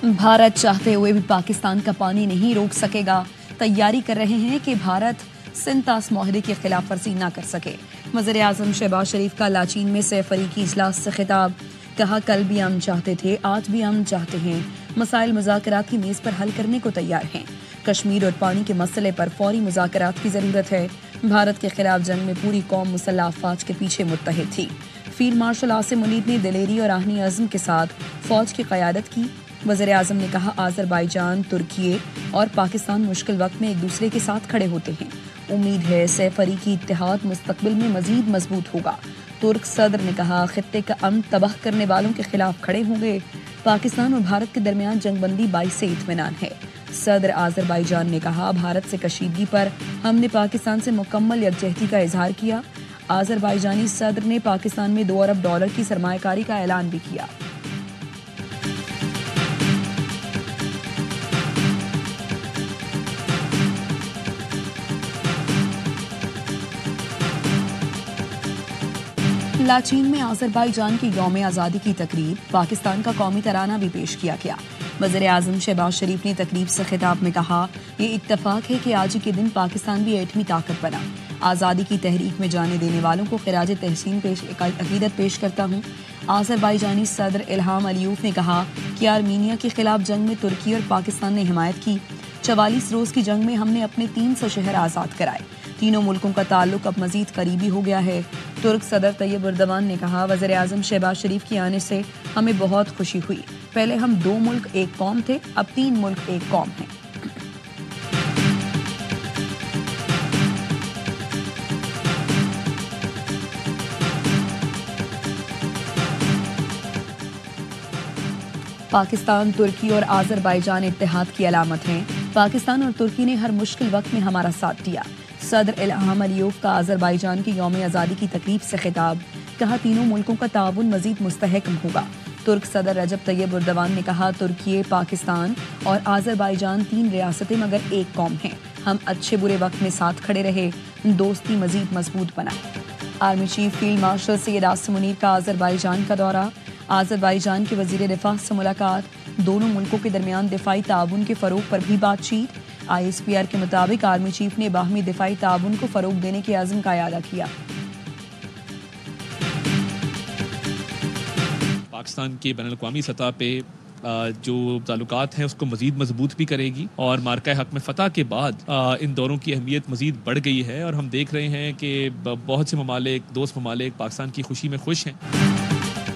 भारत चाहते हुए भी पाकिस्तान का पानी नहीं रोक सकेगा। तैयारी कर रहे हैं कि भारत सिंतास माहरे की खिलाफ वर्जी न कर सके। वज़ीर आज़म शहबाज शरीफ का लाचीन में सैफ अली की इजलास से खिताब। कहा, कल भी हम चाहते थे, आज भी हम चाहते हैं। मसाइल मुज़ाकरात की मेज़ पर हल करने को तैयार हैं। कश्मीर और पानी के मसले पर फौरी मुज़ाकरात की ज़रूरत है। भारत के खिलाफ जंग में पूरी कौम मुसल्लह अफ़वाज के पीछे मुत्तहिद थी। फील्ड मार्शल आसिम मुनीर ने दिलेरी और आहनी अज़्म के साथ फ़ौज की क़यादत की। वज़ीर आज़म ने कहा, आज़रबाईजान, तुर्की और पाकिस्तान मुश्किल वक्त में एक दूसरे के साथ खड़े होते हैं। उम्मीद है सैफ अली की इत्तेहाद मुस्तक़बिल में मज़ीद मजबूत होगा। तुर्क सदर ने कहा, खित्ते का अमन तबाह करने वालों के खिलाफ खड़े होंगे। पाकिस्तान और भारत के दरमियान जंगबंदी बाइस से इत्मीनान है। सदर आज़रबाईजान ने कहा, भारत से कशीदगी पर हमने पाकिस्तान से मुकम्मल यकजहती का इजहार किया। आज़रबाईजानी सदर ने पाकिस्तान में $2 अरब की सरमायाकारी का ऐलान भी किया। लाचीन में आज़रबाईजान की यौम आज़ादी की तकरीब, पाकिस्तान का कौमी तराना भी पेश किया गया। वज़ीर आज़म शहबाज शरीफ ने तकरीब से खिताब में कहा, ये इत्तफाक है कि आज ही के दिन पाकिस्तान भी एटमी ताकत बना। आज़ादी की तहरीक में जाने देने वालों को खिराज तहसीन अकीदत पेश करता हूँ। आज़रबाईजानी सदर इल्हाम अलीयूफ ने कहा कि आर्मीनिया के खिलाफ जंग में तुर्की और पाकिस्तान ने हिमायत की। 44 रोज़ की जंग में हमने अपने 300 शहर आज़ाद कराए। तीनों मुल्कों का ताल्लुक अब मजीद करीबी हो गया है। तुर्क सदर तैयब एर्दोगान ने कहा, वज़ीर आज़म शहबाज शरीफ के आने से हमें बहुत खुशी हुई। पहले हम 2 मुल्क एक कौम थे, अब 3 मुल्क एक कौम हैं। पाकिस्तान, तुर्की और आज़रबाईजान इत्तेहाद की अलामत हैं। पाकिस्तान और तुर्की ने हर मुश्किल वक्त में हमारा साथ दिया। सदर इल्हाम अलीयूफ का आज़रबाईजान की यौम आज़ादी की तकरीब से खिताब। कहा, तीनों मुल्कों का ताउन मजीद मुस्तहकम होगा। तुर्क सदर रजब तैयब एर्दोगान ने कहा, तुर्की, पाकिस्तान और आज़रबाईजान 3 रियासतें मगर एक कौम हैं। हम अच्छे बुरे वक्त में साथ खड़े रहे, दोस्ती मजीद मजबूत बनाए। Army chief field marshal Syed Asim Munir का आज़रबाईजान का दौरा। आज़रबाईजान के वज़ीर दिफा से मुलाकात। दोनों मुल्कों के दरमियान दिफाई ताउन के फ़रोग पर भी बातचीत। ISPR के मुताबिक आर्मी चीफ ने बाहमी दिफाई ताउन को फ़रोग देने के अज़्म का इयादा किया। पाकिस्तान की बैनुल-अक़वामी सतह पे जो ताल्लुकात हैं उसको मज़ीद मजबूत भी करेगी और मार्का हक में फ़तह के बाद इन दौरों की अहमियत मज़ीद बढ़ गई है और हम देख रहे हैं कि बहुत से ममालिक, दोस्त ममालिक पाकिस्तान की खुशी में खुश हैं।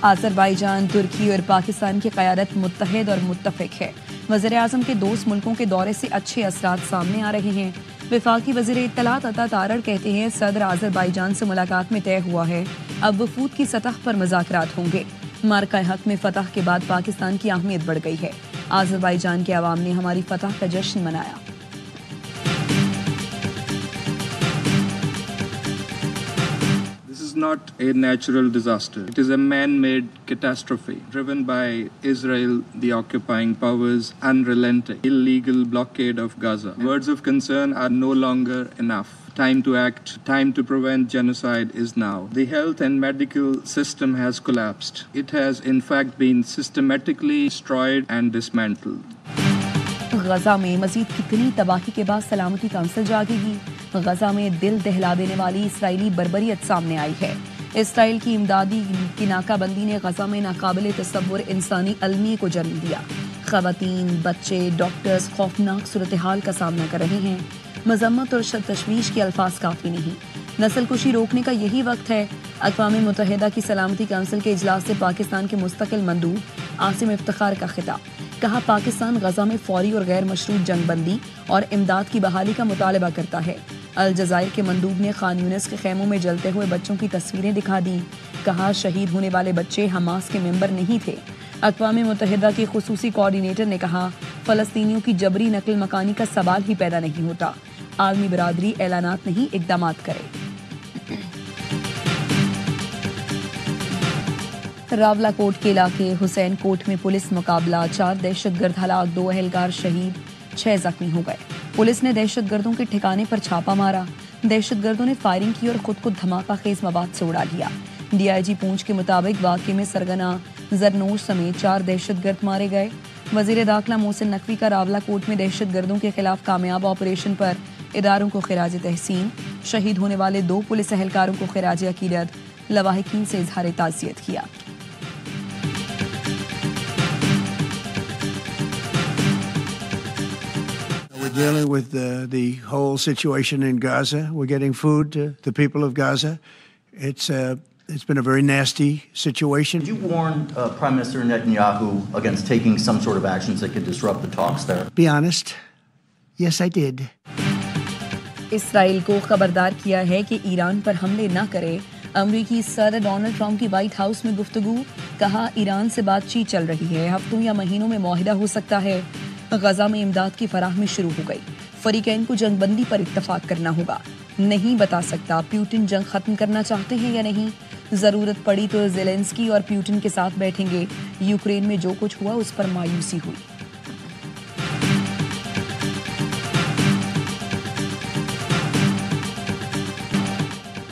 आज़रबाईजान, तुर्की और पाकिस्तान की क़यादत मुत्तहिद और मुत्तफ़िक है। वज़ीर आज़म के दोस्त मुल्कों के दौरे से अच्छे असरात सामने आ रहे हैं। वफाकी वज़ीर इत्तलात अता तारड़ कहते हैं, सदर आज़रबाईजान से मुलाकात में तय हुआ है, अब वफूद की सतह पर मुज़ाकरात होंगे। मार्का हक में फ़तह के बाद पाकिस्तान की अहमियत बढ़ गई है। आज़रबाईजान के अवाम ने हमारी फ़तह का जश्न मनाया। Not a natural disaster. It is a man-made catastrophe driven by Israel, the occupying powers' unrelenting illegal blockade of Gaza. Words of concern are no longer enough. Time to act, time to prevent genocide is now. The health and medical system has collapsed. It has in fact been systematically destroyed and dismantled. गजा में मजीद कितनी तबाही के बाद सलामती council जागेगी। गजा में दिल दहला देने वाली इसराइली बर्बरियत सामने आई है। इसराइल की इमदादी की नाकाबंदी ने गजा में नाकाबिले तसव्वुर इंसानी अलमी को जन्म दिया। ख़वातीन, बच्चे, डॉक्टर्स खौफनाक सूरत हाल का सामना कर रहे हैं। मजम्मत और तशवीश के अल्फाज काफ़ी नहीं। नस्ल कुशी रोकने का यही वक्त है। अक़वाम मुत्तहिदा की सलामती काउंसिल के इजलास से पाकिस्तान के मुस्तकिल मंदूब आसिम इफ्तिखार का खिताब। कहा, पाकिस्तान गजा में फौरी और गैर मशरूत जंगबंदी और इमदाद की बहाली का मुतालबा करता है। अल जज़ायर के मंदूब ने खान यूनिस के खेमों में जलते हुए बच्चों की तस्वीरें दिखा दी। कहा, शहीद होने वाले बच्चे हमास के मेंबर नहीं थे। अक़वाम मुत्तहिदा के खुसूसी कोऑर्डिनेटर ने कहा, फ़लस्तीनियों की जबरी नकल मकानी का सवाल ही पैदा नहीं होता। आलमी बरादरी ऐलानात नहीं, इक़दामात करे। रावलाकोट के इलाके हुसैन कोट में पुलिस मुकाबला। 4 दहशतगर्द हलाक, 2 अहलकार शहीद, 6 जख्मी हो गए। पुलिस ने दहशतगर्दों के ठिकाने पर छापा मारा। दहशतगर्दों ने फायरिंग की और खुद को धमाका खेज मवाद से उड़ा लिया। DIG पूंछ के मुताबिक वाक़े में सरगना जरनोश समेत 4 दहशतगर्द मारे गए। وزیر داخلہ محسن نقوی کا راولا کوٹ میں دہشت گردوں کے خلاف کامیاب آپریشن پر اداروں کو خراج تحسین، شہید ہونے والے 2 پولیس اہلکاروں کو خراج عقیدت، لواحقین سے اظہار تعزیت کیا۔ We're dealing with the whole situation in Gaza. We're getting food to the people of Gaza. It's been a very nasty situation. Did you warn Prime Minister Netanyahu against taking some sort of actions that could disrupt the talks there? Be honest. Yes, I did. اسرائیل کو خبردار کیا ہے کہ ایران پر حملے نہ کرے۔ امریکی صدر ڈونلڈ ٹرمپ کی وائٹ ہاؤس میں گفتگو، کہا ایران سے بات چیت چل رہی ہے، ہفتوں یا مہینوں میں معاہدہ ہو سکتا ہے۔ غزہ میں امداد کی فراہمی شروع ہو گئی، فریقین کو جنگ بندی پر اتفاق کرنا ہوگا۔ نہیں بتا سکتا پیوٹن جنگ ختم کرنا چاہتے ہیں یا نہیں، ضرورت پڑی تو زیلنسکی اور پیوٹن کے ساتھ بیٹھیں گے۔ یوکرین میں جو کچھ ہوا اس پر مایوسی ہوئی۔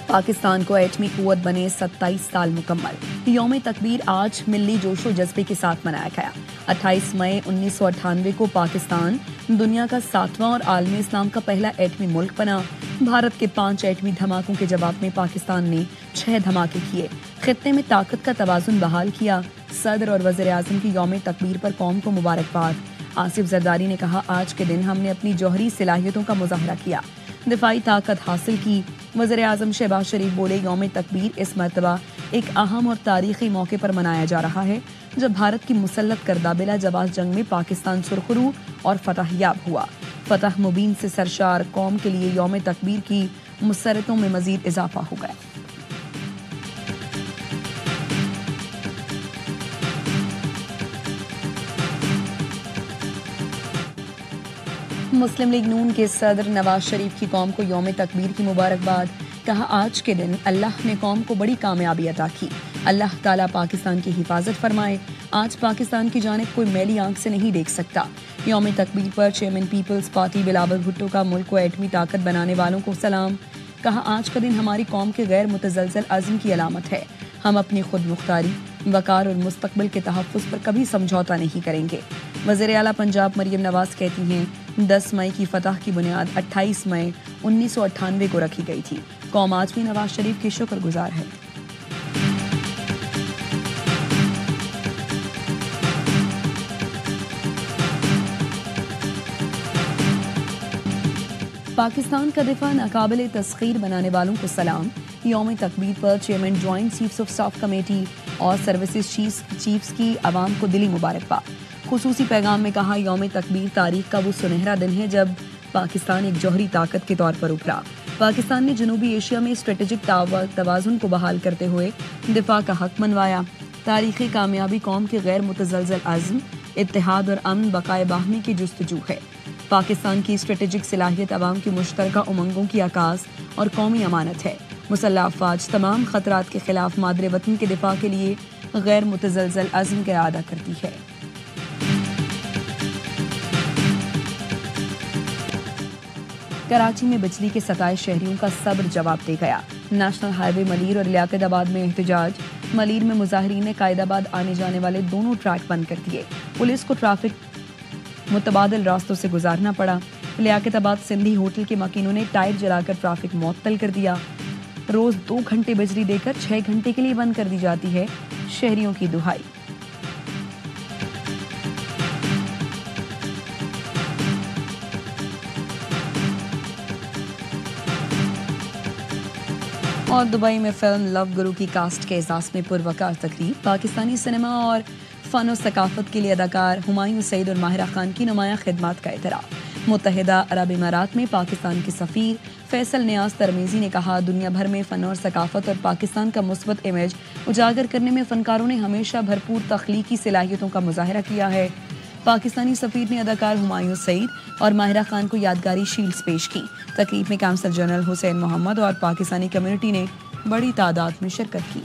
پاکستان کو ایٹمی قوت بنے 27 سال مکمل۔ یوم تکبیر آج ملی جوش و جذبے کے ساتھ منایا گیا۔ 28 مئی 1998 کو پاکستان دنیا کا 7واں اور عالم اسلام کا پہلا ایٹمی ملک بنا۔ بھارت کے 5 ایٹمی دھماکوں کے جواب میں پاکستان نے 6 دھماکے کیے، خطے میں طاقت کا توازن بحال کیا۔ صدر اور وزیر اعظم کی یوم تکبیر پر قوم کو مبارکباد۔ آصف زرداری نے کہا، آج کے دن ہم نے اپنی جوہری صلاحیتوں کا مظاہرہ کیا، دفاعی طاقت حاصل کی۔ وزیر اعظم شہباز شریف بولے، یوم تکبیر اس مرتبہ ایک اہم اور تاریخی موقع پر منایا جا رہا ہے جب بھارت کی مسلط کردہ بلا جواز جنگ میں پاکستان سرخرو اور فتح یاب ہوا۔ فتح مبین سے سرشار قوم کے لیے یوم تکبیر کی مسرتوں میں مزید اضافہ ہو گیا۔ مسلم لیگ نون کے صدر نواز شریف کی قوم کو یوم تکبیر کی مبارکباد، کہا آج کے دن اللہ نے قوم کو بڑی کامیابی عطا کی، اللہ تعالیٰ پاکستان کی حفاظت فرمائے۔ آج پاکستان کی جانب کوئی میلی آنکھ سے نہیں دیکھ سکتا۔ یوم تکبیر پر chairman peoples party Bilawal Bhutto کا ملک کو ایٹمی طاقت بنانے والوں کو سلام، کہا آج کا دن ہماری قوم کے غیر متزلزل عزم کی علامت ہے، ہم اپنی خود مختاری، وقار اور مستقبل کے تحفظ پر کبھی سمجھوتا نہیں کریں گے۔ وزیر اعلیٰ پنجاب مریم نواز کہتی ہیں، 10 مئی کی فتح کی بنیاد 28 مئی 1998 کو رکھی گئی تھی، قوم آج بھی نواز شریف کی شکر گزار ہے۔ پاکستان کا دفاع ناقابل تسخیر بنانے والوں کو سلام۔ یوم تکبیر پر chairman joint chiefs of staff committee اور سروسز چیفز کی عوام کو دلی مبارکباد۔ خصوصی پیغام میں کہا، یوم تکبیر تاریخ کا وہ سنہرا دن ہے جب پاکستان ایک جوہری طاقت کے طور پر ابھرا۔ پاکستان نے جنوبی ایشیا میں اسٹریٹجک توازن کو بحال کرتے ہوئے دفاع کا حق منوایا۔ تاریخی کامیابی قوم کے غیر متزلزل عزم، اتحاد اور امن بقائے باہمی کی جستجو ہے۔ پاکستان کی اسٹریٹجک صلاحیت عوام کی مشترکہ امنگوں کی عکاس اور قومی امانت ہے۔ مسلح افواج تمام خطرات کے خلاف مادر وطن کے دفاع کے لیے غیر متزلزل عزم کا اعادہ کرتی ہے۔ کراچی میں بجلی کے 27 شہریوں کا صبر جواب دے گیا۔ نیشنل ہائی وے ملیر اور لیاقت آباد میں احتجاج۔ ملیر میں مظاہرین نے قائد آباد آنے جانے والے دونوں ٹریک بند کر دیے، پولیس کو ٹریفک متبادل راستوں سے گزارنا پڑا۔ لیاقت آباد سندھی ہوٹل کے مکینوں نے ٹائر جلا کر ٹریفک معطل کر دیا۔ روز 2 گھنٹے بجلی دے کر 6 گھنٹے کے لیے بند کر دی جاتی ہے، شہریوں کی دہائی۔ اور دبئی میں فلم لو گرو کی کاسٹ کے اعزاز میں پروقار تقریب۔ پاکستانی سنیما اور فن و ثقافت کے لیے اداکار ہمایوں سعید اور ماہرہ خان کی نمایاں خدمات کا اعتراف۔ متحدہ عرب امارات میں پاکستان کے سفیر فیصل نیاز ترمیزی نے کہا، دنیا بھر میں فن اور ثقافت اور پاکستان کا مثبت امیج اجاگر کرنے میں فنکاروں نے ہمیشہ بھرپور تخلیقی صلاحیتوں کا مظاہرہ کیا ہے۔ پاکستانی سفیر نے اداکار ہمایوں سعید اور ماہرہ خان کو یادگاری شیلڈز پیش کی۔ تقریب میں کونسل جنرل حسین محمد اور پاکستانی کمیونٹی نے بڑی تعداد میں شرکت کی۔